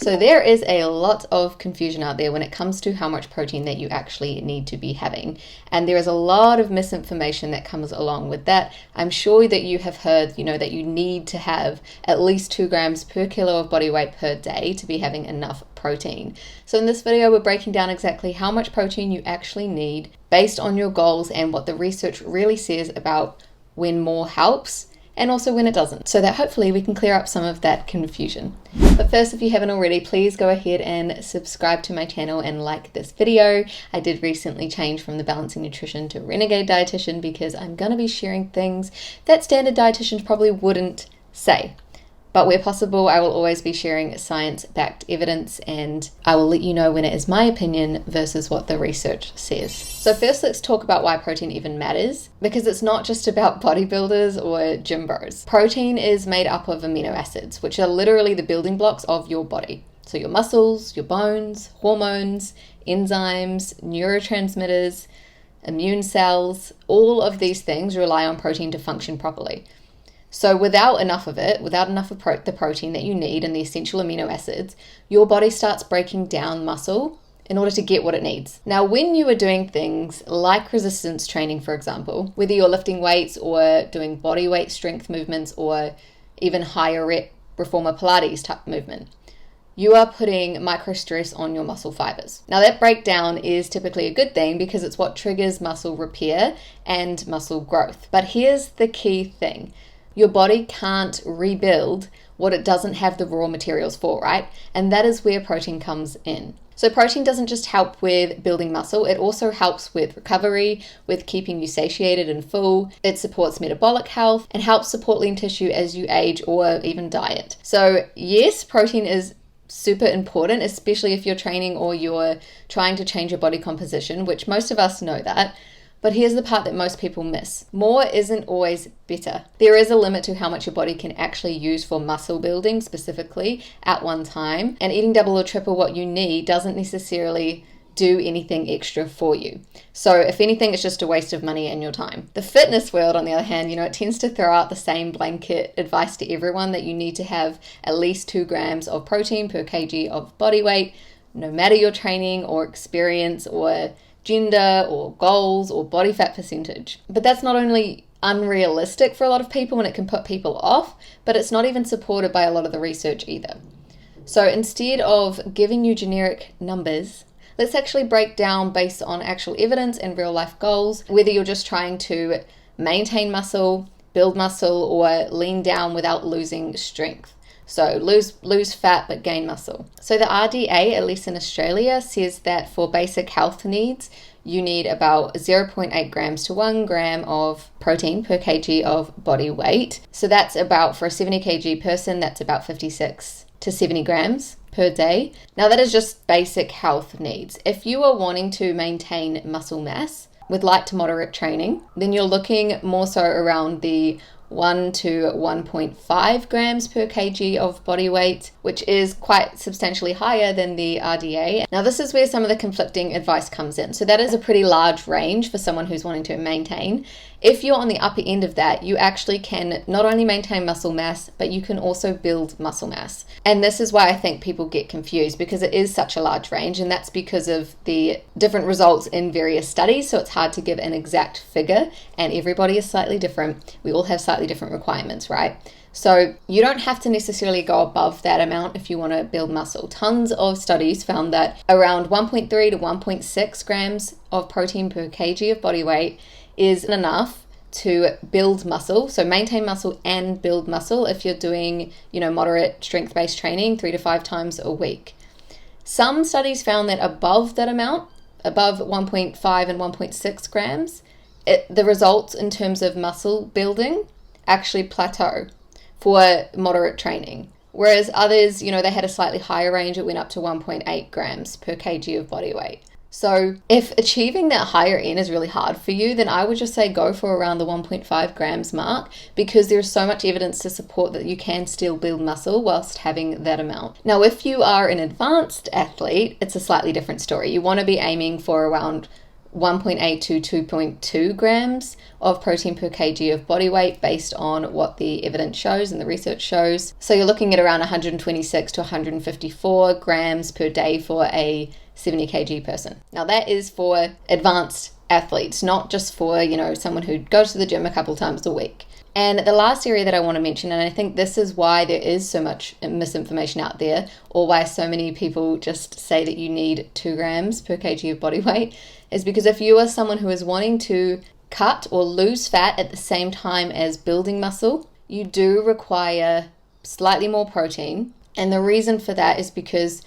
So there is a lot of confusion out there when it comes to how much protein that you actually need to be having. And there is a lot of misinformation that comes along with that. I'm sure that you have heard, that you need to have at least 2 grams per kilo of body weight per day to be having enough protein. So in this video, we're breaking down exactly how much protein you actually need based on your goals and what the research really says about when more helps and also when it doesn't, so that hopefully we can clear up some of that confusion. But first, if you haven't already, please go ahead and subscribe to my channel and like this video. I did recently change from the Balancing Nutrition to Renegade Dietitian because I'm going to be sharing things that standard dietitians probably wouldn't say. But where possible, I will always be sharing science-backed evidence, and I will let you know when it is my opinion versus what the research says. So first, let's talk about why protein even matters, because it's not just about bodybuilders or gym bros. Protein is made up of amino acids, which are literally the building blocks of your body. So your muscles, your bones, hormones, enzymes, neurotransmitters, immune cells, all of these things rely on protein to function properly. So without enough of it, without enough of the protein that you need and the essential amino acids, your body starts breaking down muscle in order to get what it needs. Now, when you are doing things like resistance training, for example, whether you're lifting weights or doing body weight strength movements or even higher rep reformer Pilates type movement, you are putting micro stress on your muscle fibers. Now, that breakdown is typically a good thing because it's what triggers muscle repair and muscle growth. But here's the key thing. Your body can't rebuild what it doesn't have the raw materials for, right? And that is where protein comes in. So protein doesn't just help with building muscle, it also helps with recovery, with keeping you satiated and full. It supports metabolic health and helps support lean tissue as you age or even diet. So yes, protein is super important, especially if you're training or you're trying to change your body composition, which most of us know that. But here's the part that most people miss. More isn't always better. There is a limit to how much your body can actually use for muscle building specifically at one time, and eating double or triple what you need doesn't necessarily do anything extra for you. So if anything, it's just a waste of money and your time. The fitness world, on the other hand, it tends to throw out the same blanket advice to everyone that you need to have at least 2 grams of protein per kg of body weight, no matter your training or experience or gender or goals or body fat percentage. But that's not only unrealistic for a lot of people and it can put people off, but it's not even supported by a lot of the research either. So instead of giving you generic numbers, let's actually break down based on actual evidence and real life goals, whether you're just trying to maintain muscle, build muscle, or lean down without losing strength. So lose fat but gain muscle. So the RDA, at least in Australia, says that for basic health needs, you need about 0.8 grams to 1 gram of protein per kg of body weight. So that's about, for a 70 kg person, that's about 56 to 70 grams per day. Now that is just basic health needs. If you are wanting to maintain muscle mass with light to moderate training, then you're looking more so around the 1 to 1.5 grams per kg of body weight, which is quite substantially higher than the RDA. Now, this is where some of the conflicting advice comes in. So that is a pretty large range for someone who's wanting to maintain. If you're on the upper end of that, you actually can not only maintain muscle mass, but you can also build muscle mass. And this is why I think people get confused, because it is such a large range, and that's because of the different results in various studies. So it's hard to give an exact figure, and everybody is slightly different. We all have slightly different requirements, right? So you don't have to necessarily go above that amount if you want to build muscle. Tons of studies found that around 1.3 to 1.6 grams of protein per kg of body weight is enough to build muscle, so maintain muscle and build muscle if you're doing, moderate strength-based training 3 to 5 times a week. Some studies found that above that amount, above 1.5 and 1.6 grams, the results in terms of muscle building actually plateau for moderate training. Whereas others, they had a slightly higher range, it went up to 1.8 grams per kg of body weight. So if achieving that higher end is really hard for you, then I would just say go for around the 1.5 grams mark, because there's so much evidence to support that you can still build muscle whilst having that amount. Now, if you are an advanced athlete, it's a slightly different story. You want to be aiming for around 1.8 to 2.2 grams of protein per kg of body weight based on what the evidence shows and the research shows. So you're looking at around 126 to 154 grams per day for a 70 kg person. Now that is for advanced athletes, not just for, someone who goes to the gym a couple times a week. And the last area that I want to mention, and I think this is why there is so much misinformation out there, or why so many people just say that you need 2 grams per kg of body weight, is because if you are someone who is wanting to cut or lose fat at the same time as building muscle, you do require slightly more protein. And the reason for that is because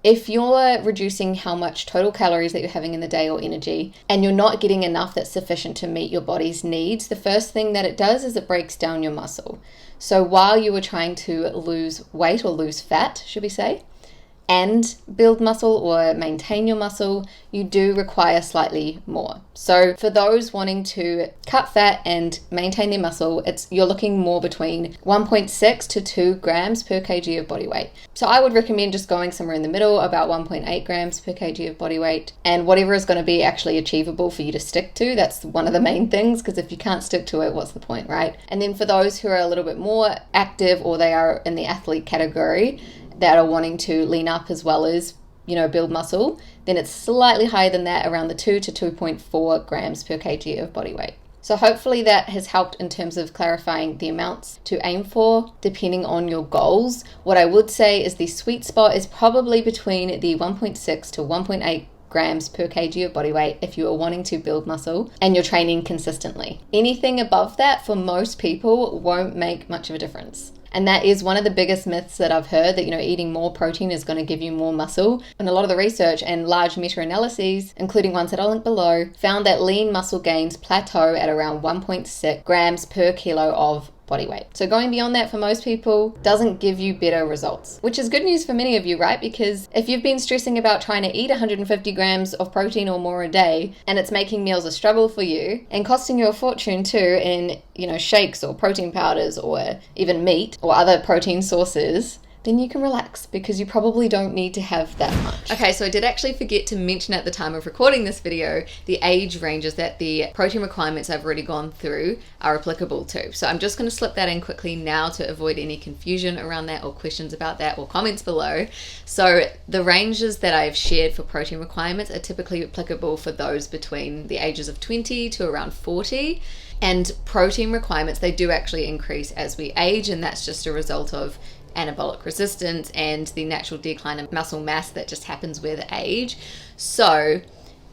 if you're reducing how much total calories that you're having in the day or energy, and you're not getting enough that's sufficient to meet your body's needs, the first thing that it does is it breaks down your muscle. So while you are trying to lose weight or lose fat, should we say, and build muscle or maintain your muscle, you do require slightly more. So for those wanting to cut fat and maintain their muscle, you're looking more between 1.6 to 2 grams per kg of body weight. So I would recommend just going somewhere in the middle, about 1.8 grams per kg of body weight, and whatever is going to be actually achievable for you to stick to. That's one of the main things, because if you can't stick to it, what's the point, right? And then for those who are a little bit more active, or they are in the athlete category, that are wanting to lean up as well as, build muscle, then it's slightly higher than that, around the 2 to 2.4 grams per kg of body weight. So hopefully that has helped in terms of clarifying the amounts to aim for depending on your goals. What I would say is the sweet spot is probably between the 1.6 to 1.8 grams per kg of body weight if you are wanting to build muscle and you're training consistently. Anything above that for most people won't make much of a difference. And that is one of the biggest myths that I've heard, that, eating more protein is going to give you more muscle. And a lot of the research and large meta-analyses, including ones that I'll link below, found that lean muscle gains plateau at around 1.6 grams per kilo of body weight. So going beyond that for most people doesn't give you better results, which is good news for many of you, right? Because if you've been stressing about trying to eat 150 grams of protein or more a day, and it's making meals a struggle for you and costing you a fortune too in, shakes or protein powders or even meat or other protein sources, then you can relax, because you probably don't need to have that much. Okay, so I did actually forget to mention at the time of recording this video the age ranges that the protein requirements I've already gone through are applicable to. So I'm just going to slip that in quickly now to avoid any confusion around that, or questions about that, or comments below. So the ranges that I've shared for protein requirements are typically applicable for those between the ages of 20 to around 40. And protein requirements, they do actually increase as we age, and that's just a result of anabolic resistance and the natural decline in muscle mass that just happens with age. So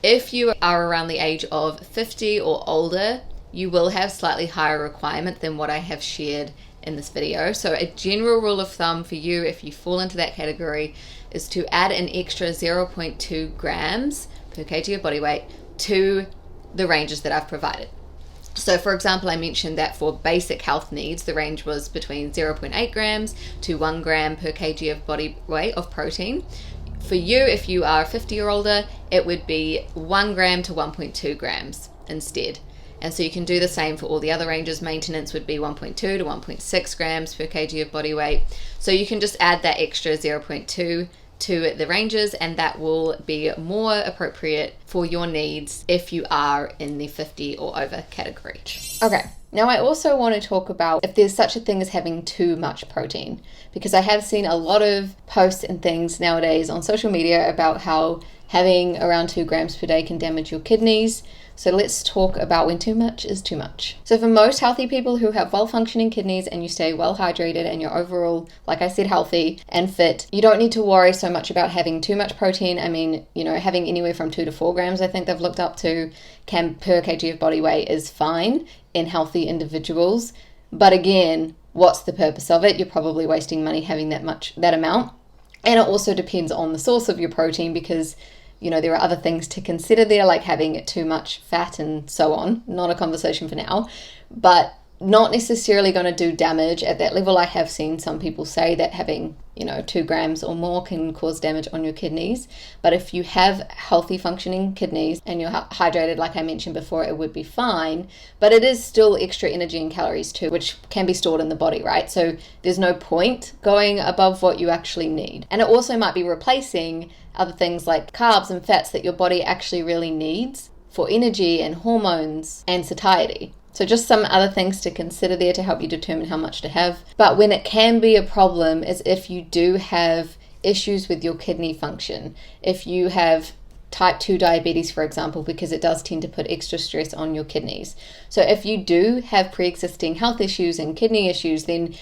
if you are around the age of 50 or older, you will have slightly higher requirement than what I have shared in this video. So a general rule of thumb for you, if you fall into that category, is to add an extra 0.2 grams per kg of body weight to the ranges that I've provided. So for example, I mentioned that for basic health needs, the range was between 0.8 grams to 1 gram per kg of body weight of protein. For you, if you are 50 or older, it would be 1 gram to 1.2 grams instead. And so you can do the same for all the other ranges. Maintenance would be 1.2 to 1.6 grams per kg of body weight. So you can just add that extra 0.2 to the ranges, and that will be more appropriate for your needs if you are in the 50 or over category. Okay, now I also want to talk about if there's such a thing as having too much protein, because I have seen a lot of posts and things nowadays on social media about how having around 2 grams per day can damage your kidneys. So let's talk about when too much is too much. So for most healthy people who have well-functioning kidneys and you stay well hydrated and you're overall, like I said, healthy and fit, you don't need to worry so much about having too much protein. I mean, having anywhere from 2 to 4 grams, I think they've looked up to, per kg of body weight is fine in healthy individuals. But again, what's the purpose of it? You're probably wasting money having that amount. And it also depends on the source of your protein, because there are other things to consider there, like having too much fat and so on. Not a conversation for now, but not necessarily going to do damage at that level. I have seen some people say that having, 2 grams or more can cause damage on your kidneys. But if you have healthy functioning kidneys and you're hydrated, like I mentioned before, it would be fine. But it is still extra energy and calories too, which can be stored in the body, right? So there's no point going above what you actually need. And it also might be replacing other things like carbs and fats that your body actually really needs for energy and hormones and satiety. So just some other things to consider there to help you determine how much to have. But when it can be a problem is if you do have issues with your kidney function. If you have type 2 diabetes, for example, because it does tend to put extra stress on your kidneys. So if you do have pre-existing health issues and kidney issues, then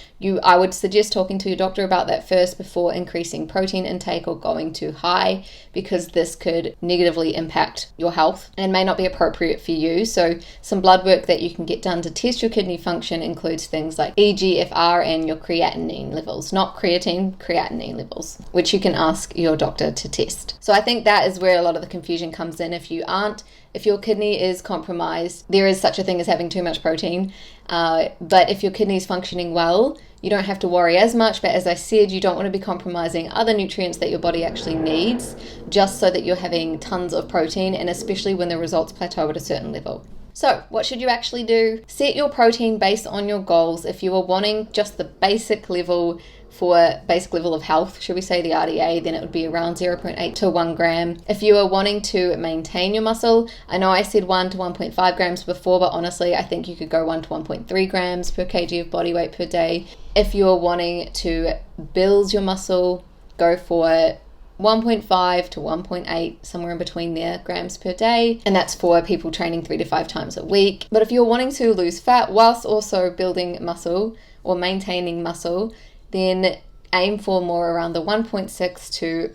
I would suggest talking to your doctor about that first before increasing protein intake or going too high, because this could negatively impact your health and may not be appropriate for you. So some blood work that you can get done to test your kidney function includes things like EGFR and your creatinine levels, not creatine, creatinine levels, which you can ask your doctor to test. So I think that is where a lot of the confusion comes in. If your kidney is compromised, there is such a thing as having too much protein, but if your kidney is functioning well, you don't have to worry as much. But as I said, you don't want to be compromising other nutrients that your body actually needs just so that you're having tons of protein, and especially when the results plateau at a certain level. So what should you actually do? Set your protein based on your goals. If you are wanting just the basic level of health, should we say the RDA, then it would be around 0.8 to 1 gram. If you are wanting to maintain your muscle, I know I said 1 to 1.5 grams before, but honestly, I think you could go 1 to 1.3 grams per kg of body weight per day. If you are wanting to build your muscle, go for 1.5 to 1.8, somewhere in between there, grams per day. And that's for people training 3 to 5 times a week. But if you're wanting to lose fat whilst also building muscle or maintaining muscle, then aim for more around the 1.6 to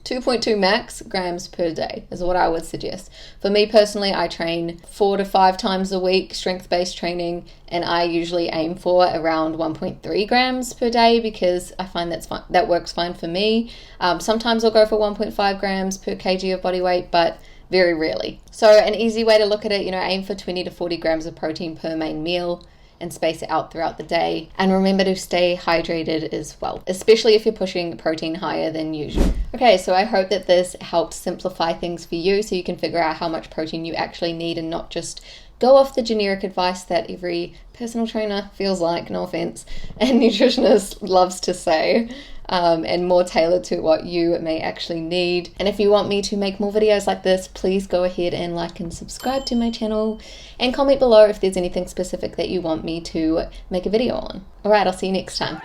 2.2 max grams per day is what I would suggest. For me personally, I train 4 to 5 times a week, strength-based training, and I usually aim for around 1.3 grams per day because I find that's fine. That works fine for me. Sometimes I'll go for 1.5 grams per kg of body weight, but very rarely. So an easy way to look at it, aim for 20 to 40 grams of protein per main meal and space it out throughout the day. And remember to stay hydrated as well, especially if you're pushing protein higher than usual. Okay, so I hope that this helps simplify things for you so you can figure out how much protein you actually need and not just go off the generic advice that every personal trainer feels like, no offense, and nutritionist loves to say, and more tailored to what you may actually need. And if you want me to make more videos like this, please go ahead and like and subscribe to my channel and comment below if there's anything specific that you want me to make a video on. All right, I'll see you next time.